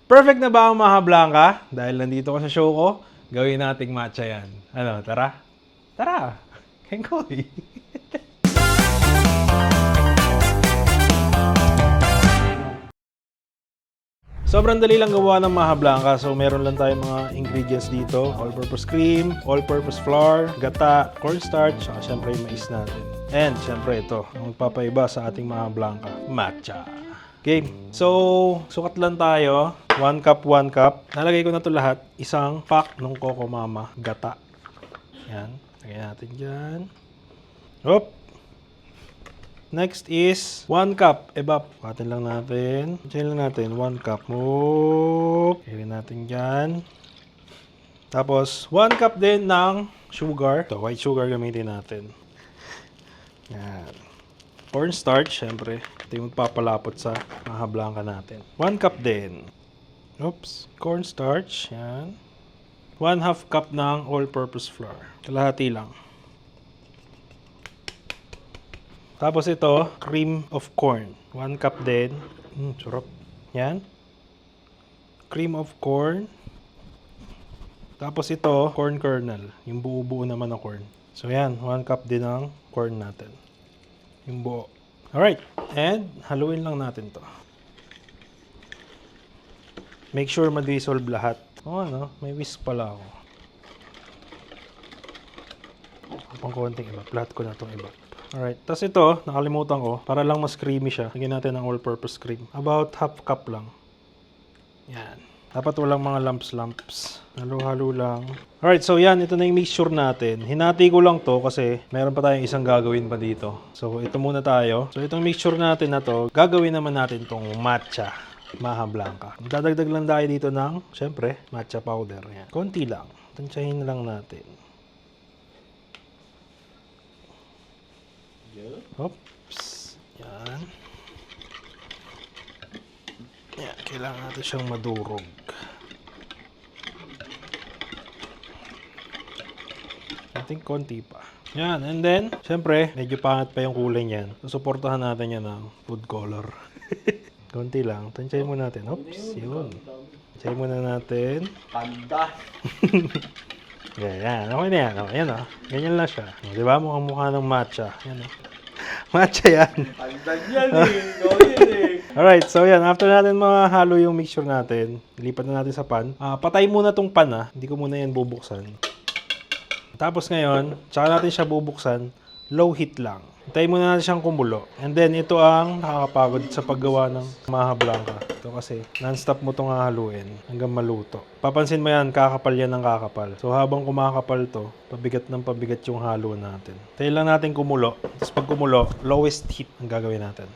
Perfect na ba ang Maha Blanca? Dahil nandito ko sa show ko, gawin nating matcha yan. Ano, tara? Tara! Kenkoy! Sobrang dali lang gawa ng Maha Blanca. So, meron lang tayong mga ingredients dito. All-purpose cream, all-purpose flour, gata, cornstarch, saka syempre yung mais natin. And syempre ito, ang magpapaiba sa ating Maha Blanca, matcha. Okay, so sukat lang tayo. 1 cup, 1 cup. Nalagay ko na to lahat. Isang pack ng Coco Mama gata. Yan, lagay natin dyan. Hop! Next is 1 cup evap. Patin lang natin. Chain lang natin 1 cup. Kailin natin dyan. Tapos 1 cup din ng sugar. Ito, white sugar gamitin natin. Yan. Cornstarch, syempre. Ito yung magpapalapot sa Maha Blanca natin. 1 cup din. Oops. Cornstarch. Yan. 1/2 cup ng all-purpose flour. Kalahati lang. Tapos ito, cream of corn. 1 cup din. Sarap. Yan. Cream of corn. Tapos ito, corn kernel. Yung buo-buo naman na corn. So yan, 1 cup din ng corn natin. Yung buo. Alright. And haluin lang natin to. Make sure ma-dissolve lahat. Ano, may whisk pala ako. Pang konting iba. Lahat ko na itong iba. Alright. Tapos ito, nakalimutan ko. Para lang mas creamy siya. Lagyan natin ng all-purpose cream. About 1/2 cup lang. Yan. Dapat walang mga lumps. Halo-halo lang. Alright, so yan. Ito na yung mixture natin. Hinati ko lang to kasi meron pa tayong isang gagawin pa dito. So, ito muna tayo. So, itong mixture natin na to, gagawin naman natin tong matcha Maha Blanca. Dadagdag lang tayo dito ng, syempre, matcha powder. Yan. Konti lang. Tansyahin na lang natin. Oops. Yan. Yan. Kailangan natin siyang madurog. I think konti pa. Yan. And then, syempre, medyo pangit pa yung kulay niyan. Susuportahan natin yan ng food color. Konti lang. Tansyahin muna natin. Oops. Yun. Tansyahin muna natin. Panda. Yan. Okay na yan. Yan o. Ganyan lang siya. Diba? Mukhang mukha ng matcha. Yan o. Matcha yan. Pandan yan eh. Gawin eh. Alright, so yan. After natin mahalo yung mixture natin, ilipat na natin sa pan. Patay muna tong pan Hindi ko muna yan bubuksan. Tapos ngayon, tsaka natin siya bubuksan, low heat lang. Hintayin muna natin siyang kumulo. And then, ito ang nakakapagod sa paggawa ng Maha Blanca. Ito kasi, non-stop mo itong hahaluin hanggang maluto. Papansin mo yan, kakapal yan ng kakapal. So, habang kumakapal to, pabigat ng pabigat yung halo natin. Hintayin lang natin kumulo. Tapos pag kumulo, lowest heat ang gagawin natin.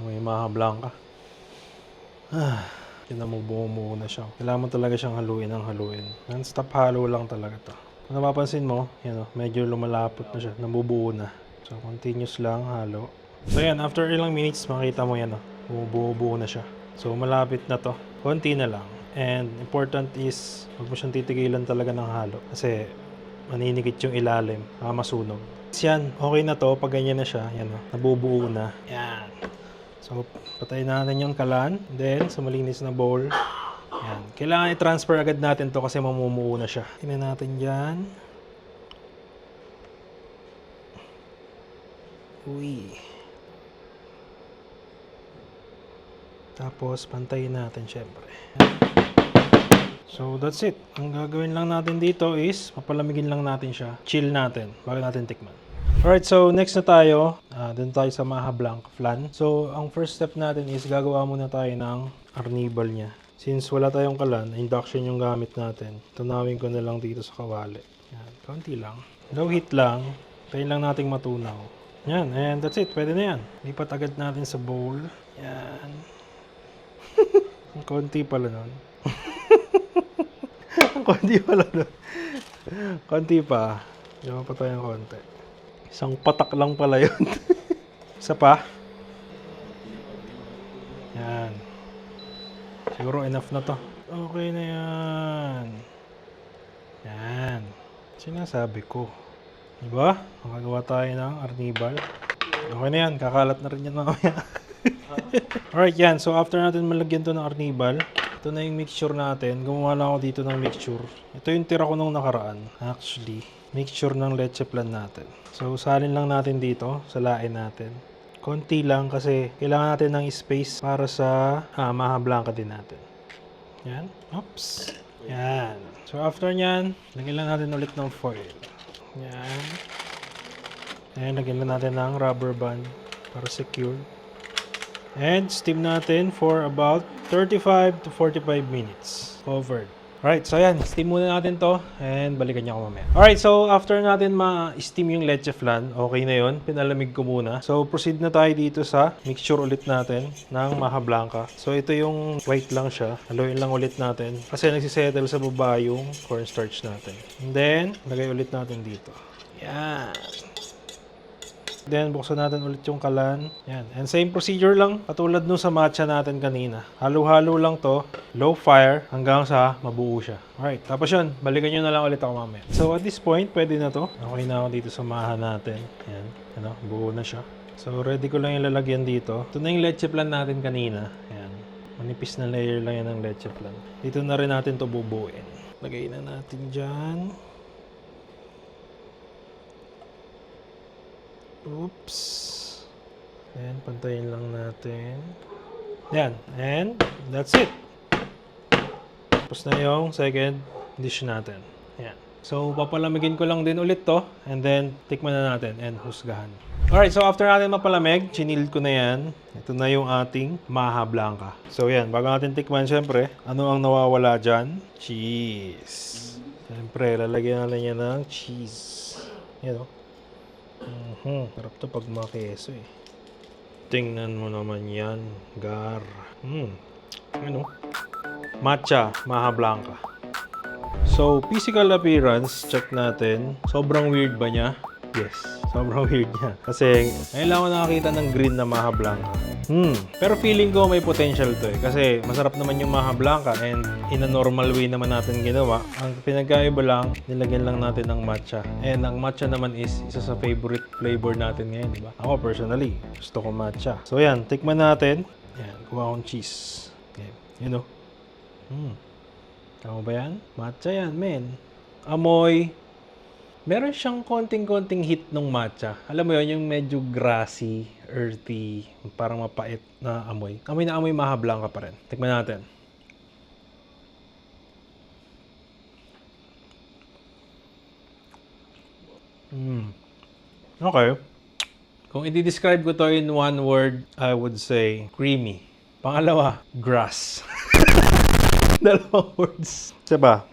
May Maha Blanca. Yan na bumuo na siya. Kailangan mo talaga siyang haluin ng haluin. Non-stop halo lang talaga to. Kung napapansin mo, yan medyo lumalapot na siya. Nabubuo na. So, continuous lang, halo. So, yan. After ilang minutes, makita mo yan, bumubuo na siya. So, malapit na to. Konti na lang. And, important is, huwag mo siyang titigilan talaga ng halo. Kasi, maninikit yung ilalim. Masunog. Yan. Okay na to. Pag ganyan na siya, yan, nabubuo na. Yan. So, patayin natin yung kalan. Then, sa malinis na bowl, yan. Kailangan i-transfer agad natin to kasi mamumuo na siya. Tingnan natin dyan. Uy. Tapos, pantayin natin syempre. So, that's it. Ang gagawin lang natin dito is, papalamigin lang natin siya. Chill natin, bago natin tikman. Alright, so next na tayo. Dun tayo sa Maha Blanca flan. So, ang first step natin is, gagawa muna tayo ng arnibal niya. Since wala tayong kalan, induction yung gamit natin. Tunawin ko na lang dito sa kawali. Yan, kaunti lang. Low heat lang. Tayo lang nating matunaw. Yan, and that's it. Pwede na yan. Lipat agad natin sa bowl. Yan. Ang konti pala nun. Ang konti pala nun. Konti pa. Diyan pa tayo ng konti. Isang patak lang pala yun. Isa pa. Yan. Siguro enough na to. Okay na yan. Yan. Sinasabi ko. Diba? Makagawa tayo ng arnibal. Okay na yan. Kakalat na rin yan mamaya. Alright yan. So after natin malagyan to ng arnibal, Ito na yung mixture natin. Gumawa lang ako dito ng mixture. Ito yung tira ko nung nakaraan. Actually, mixture ng leche flan natin. So, salin lang natin dito. Salain natin. Konti lang kasi kailangan natin ng space para sa maha blanca din natin. Yan. Oops. Yan. So, after nyan, lagyan lang natin ulit ng foil. Yan. Ayan, lagyan lang natin ng rubber band para secure. And steam natin for about 35 to 45 minutes. Covered. Alright, so ayan, steam muna natin to and balikan niya ako mamaya. Alright, so after natin ma-steam yung leche flan, okay na yun. Pinalamig ko muna. So proceed na tayo dito sa mixture ulit natin ng maha blanca. So ito yung white lang siya. Haluin lang ulit natin kasi nagsisettle sa baba yung cornstarch natin. And then, lagay ulit natin dito. Yan. Then, buksan natin ulit yung kalan. Yan. And same procedure lang, katulad nung sa matcha natin kanina. Halo-halo lang to, low fire, hanggang sa mabuo siya. Alright, tapos yun, balikan nyo na lang ulit ako mamaya. So, at this point, pwede na to. Okay na ako dito sa maha natin. Yan, ano, buo na siya. So, ready ko lang yung lalagyan dito. Ito na yung leche flan natin kanina. Yan. Manipis na layer lang yan ng leche flan. Dito na rin natin to bubuin. Lagay na natin dyan. Oops. Ayan, pantayin lang natin. Yan. And that's it. Tapos na yung second dish natin. Yan. So, papalamigin ko lang din ulit to. And then, tikman na natin and husgahan. Alright, so after natin mapalamig, chinilled ko na yan. Ito na yung ating maha blanca. So, yan. Bago natin tikman, syempre, ano ang nawawala dyan? Cheese. Syempre, lalagyan natin yan ng cheese. Yan o. Sarap to pag makeso eh. Tingnan mo naman yan, gar. Ano? Matcha, maha blanca. So, physical appearance, check natin. Sobrang weird ba niya? Yes, sobrang weird niya. Kasi, ngayon lang ako nakakita ng green na maha blanca. Pero feeling ko may potential to eh. Kasi masarap naman yung maha blanca and in a normal way naman natin ginawa. Ang pinagkaiba lang, nilagyan lang natin ng matcha. And ang matcha naman is isa sa favorite flavor natin ngayon, di ba? Ako personally, gusto ko matcha. So yan, tikman natin. Yan, kuha akong cheese. Okay, you know. Tama ba yan? Matcha yan, men. Amoy. Meron siyang konting-konting hit ng matcha. Alam mo yun, yung medyo grassy, earthy, parang mapait na amoy. Amoy na amoy maha blanca pa rin. Tikman natin. Okay. Kung i-describe ko to in one word, I would say creamy. Pangalawa, grass. Dalawang words. Diba?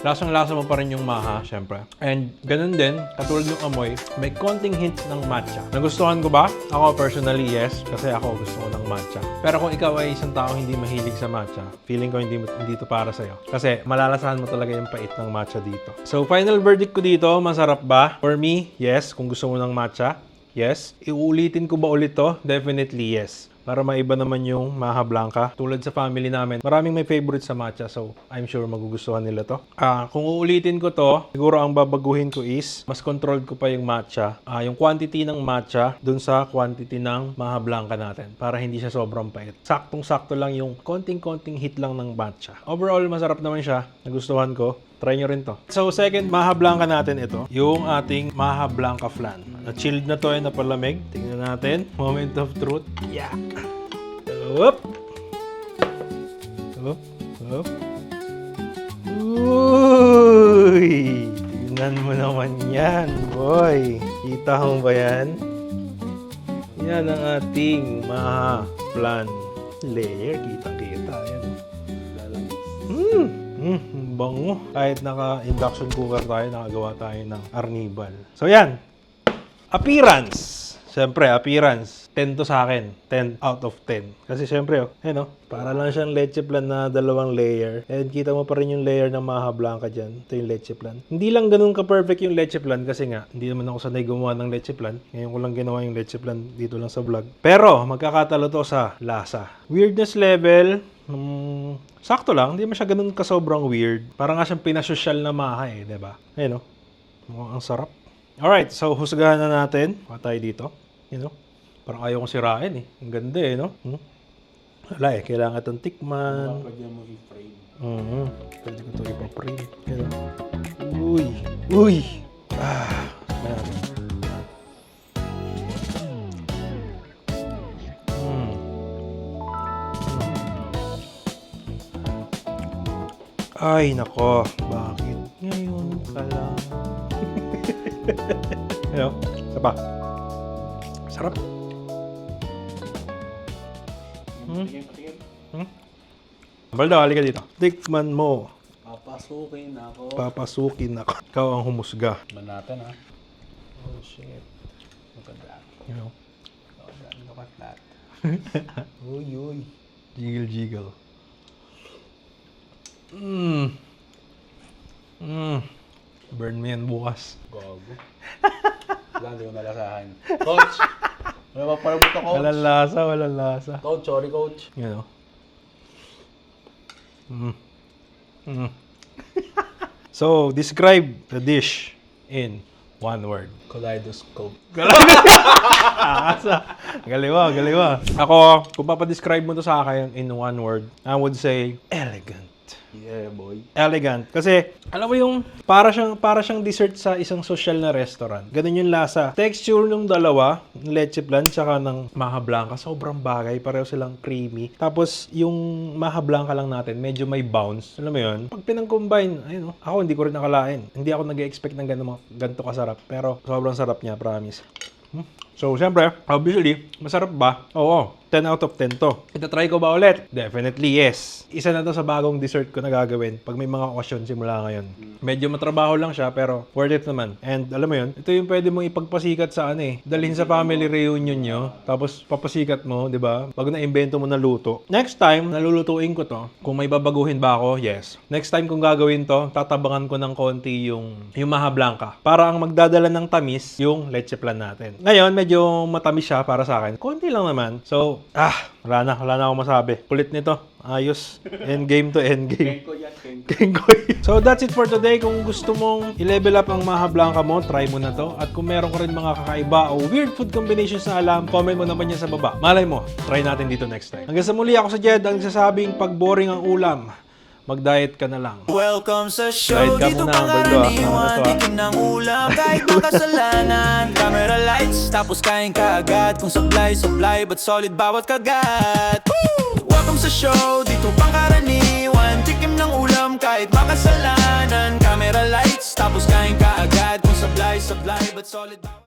Lasang-lasa mo pa rin yung maha, syempre. And ganun din, katulad ng amoy, may konting hint ng matcha. Nagustuhan ko ba? Ako personally, yes. Kasi ako gusto ko ng matcha. Pero kung ikaw ay isang taong hindi mahilig sa matcha, feeling ko hindi to para sa'yo. Kasi malalasahan mo talaga yung pait ng matcha dito. So, final verdict ko dito, masarap ba? For me, yes. Kung gusto mo ng matcha, yes. Iuulitin ko ba ulit to? Definitely, yes. Para maiba naman yung maha blanca. Tulad sa family namin, maraming may favorite sa matcha. So, I'm sure magugustuhan nila to. Kung uulitin ko to, siguro ang babaguhin ko is, mas controlled ko pa yung matcha. Yung quantity ng matcha dun sa quantity ng maha blanca natin. Para hindi siya sobrang pait. Saktong-sakto lang yung konting-konting hit lang ng matcha. Overall, masarap naman siya. Nagustuhan ko. Try nyo rin to. So, second maha blanca natin ito. Yung ating maha blanca flan. Na-chilled na to ay napalamig. Tingnan natin. Moment of truth. Yeah. Up. Up. Up. Uy! Tingnan mo naman yan, boy. Kita mo ba yan? Yan ang ating maha flan layer. Kitang-kita. Yan. Bango. Kahit naka-induction cooker tayo, nakagawa tayo ng arnibal. So, yan. Appearance. Siyempre, appearance. 10 to sa akin. 10 out of 10. Kasi siyempre, para lang siyang leche flan na dalawang layer. And kita mo pa rin yung layer ng maha blanca dyan. Ito yung leche flan. Hindi lang ganun ka-perfect yung leche flan kasi nga, hindi naman ako sanay gumawa ng leche flan. Ngayon ko lang ginawa yung leche flan dito lang sa vlog. Pero, magkakatalo to sa lasa. Weirdness level, sakto lang. Hindi man siya ganun ka-sobrang weird. Parang nga siyang pinasosyal na maha eh, diba? Ayun mukhang ang sarap. Alright, so husgahan na natin. Kuha tayo dito. Parang ayaw kong sirain eh. Ang ganda eh, no? Wala eh, kailangan itong tikman. Pwede mo i-frame. Pwede ko ito ipaprint. Pero, uy! Uy! Man. Ay, nako. Bakit ngayon ka lang? Ano? Isa pa. Sarap. Patingin. Baldo, halika dito. Tikman mo. Papasukin ako. Papasukin ako. Ikaw ang humusga. Man natin ha. Oh shit. Look at that. You know? Look at that. Uy, uy. Jiggle. Burn me yan bukas. Gago. Wala, hindi ko nalasahan. Coach! Wala pa parang ito, coach. Walang lasa. Coach, sorry, coach. You know? So, describe the dish in one word. Kaleidoscope. Galiwa. Ako, kung papadescribe mo to sa akin in one word, I would say elegant. Yeah, boy. Elegant. Kasi, alam mo yung para siyang dessert sa isang social na restaurant. Ganun yung lasa. Texture ng dalawa, ng leche plan tsaka ng maha blanca, sobrang bagay. Pareho silang creamy. Tapos, yung maha blanca lang natin, medyo may bounce. Alam mo yun? Pag pinang-combine, ayun, ako hindi ko rin nakalain. Hindi ako nag-expect ng ganito kasarap. Pero, sobrang sarap niya, promise. So, siyempre, obviously, masarap ba? Oo, 10 out of 10 to. Itatry ko ba ulit? Definitely yes. Isa na to sa bagong dessert ko na gagawin pag may mga okasyon simula ngayon. Medyo matrabaho lang siya, pero worth it naman. And alam mo yun, ito yung pwede mong ipagpasikat sa dalhin sa family reunion nyo, tapos papasikat mo, di ba? Pag na-invento mo na luto. Next time, nalulutuin ko to. Kung may babaguhin ba ako, yes. Next time kung gagawin to, tatabangan ko ng konti yung maha blanca. Para ang magdadala ng tamis, yung leche plan natin. Ngayon, medyo matamis siya para sa akin. Konti lang naman. So, wala na ako masabi. Kulit nito. Ayos. Endgame to endgame. Kenko yan, kenko. Kenkoy. So that's it for today. Kung gusto mong i-level up ang maha blanca mo, try mo na to. At kung meron ka rin mga kakaiba o weird food combinations na alam, comment mo naman yan sa baba. Malay mo, try natin dito next time. Hanggang sa muli, ako sa Jed, ang nagsasabing pag boring ang ulam, mag-diet ka na lang. Welcome sa show, Diet ka dito muna, pangkaraniwan, Baldo. tikim ng ulam, kahit makasalanan. Camera lights, tapos kain ka agad. Kung supply, but solid bawat kagat. Woo! Welcome sa show, dito pangkaraniwan, tikim ng ulam, kahit makasalanan. Camera lights, tapos kain ka agad. Kung supply, but solid bawat